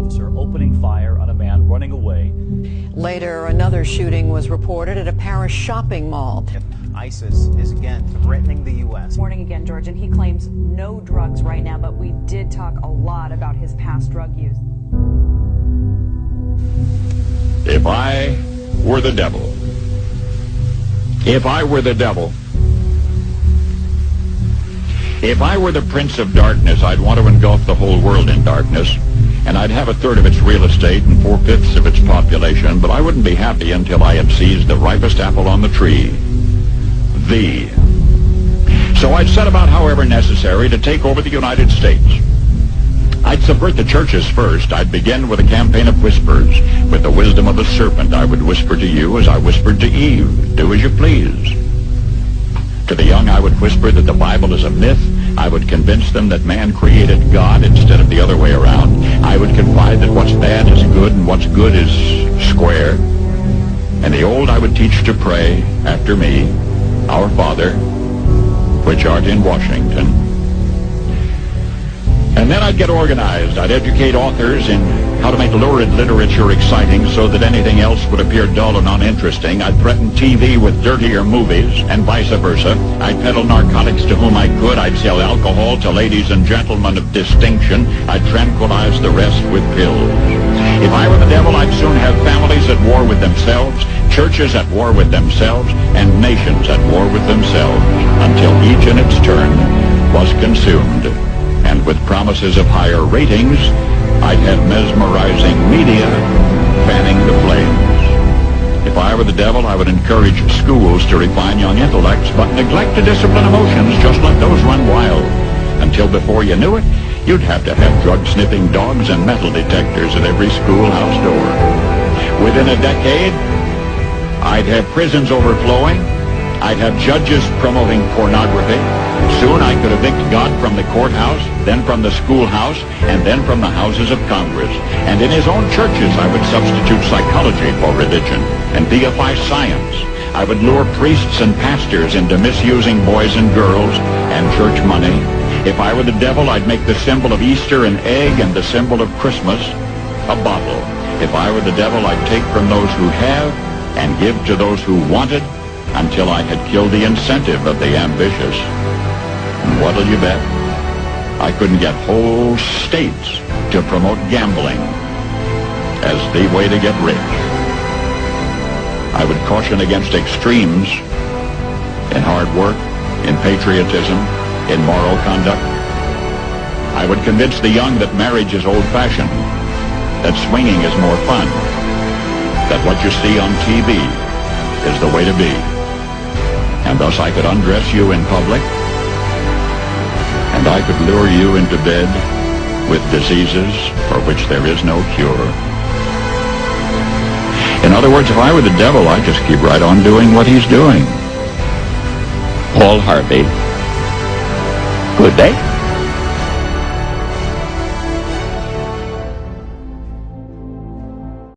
officer opening fire on a man running away. Later, another shooting was reported at a Paris shopping mall. ISIS is again threatening the U.S. Morning again, George, and he claims no drugs right now, but we did talk a lot about his past drug use. If I were the devil, if I were the devil, if I were the prince of darkness, I'd want to engulf the whole world in darkness, and I'd have a third of its real estate and 4/5 of its population, but I wouldn't be happy until I had seized the ripest apple on the tree. Thee. So I'd set about, however necessary, to take over the United States. I'd subvert the churches first. I'd begin with a campaign of whispers. With the wisdom of the serpent, I would whisper to you as I whispered to Eve, do as you please. To the young, I would whisper that the Bible is a myth. I would convince them that man created God instead of the other way around. I would confide that what's bad is good and what's good is square. And the old I would teach to pray after me, Our Father, which art in Washington. And then I'd get organized. I'd educate authors in how to make lurid literature exciting so that anything else would appear dull and uninteresting. I'd threaten TV with dirtier movies and vice versa. I'd peddle narcotics to whom I could. I'd sell alcohol to ladies and gentlemen of distinction. I'd tranquilize the rest with pills. If I were the devil, I'd soon have families at war with themselves, churches at war with themselves, and nations at war with themselves, until each in its turn was consumed. And with promises of higher ratings, I'd have mesmerizing media fanning the flames. If I were the devil, I would encourage schools to refine young intellects, but neglect to discipline emotions, just let those run wild. Until before you knew it, you'd have to have drug-sniffing dogs and metal detectors at every schoolhouse door. Within a decade, I'd have prisons overflowing. I'd have judges promoting pornography. Soon I could evict God from the courthouse, then from the schoolhouse, and then from the houses of Congress. And in his own churches I would substitute psychology for religion and deify science. I would lure priests and pastors into misusing boys and girls and church money. If I were the devil, I'd make the symbol of Easter an egg and the symbol of Christmas a bottle. If I were the devil, I'd take from those who have and give to those who wanted, until I had killed the incentive of the ambitious. And what'll you bet? I couldn't get whole states to promote gambling as the way to get rich. I would caution against extremes in hard work, in patriotism, in moral conduct. I would convince the young that marriage is old-fashioned, that swinging is more fun, that what you see on TV is the way to be. And thus I could undress you in public, and I could lure you into bed with diseases for which there is no cure. In other words, if I were the devil, I'd just keep right on doing what he's doing. Paul Harvey. Good day.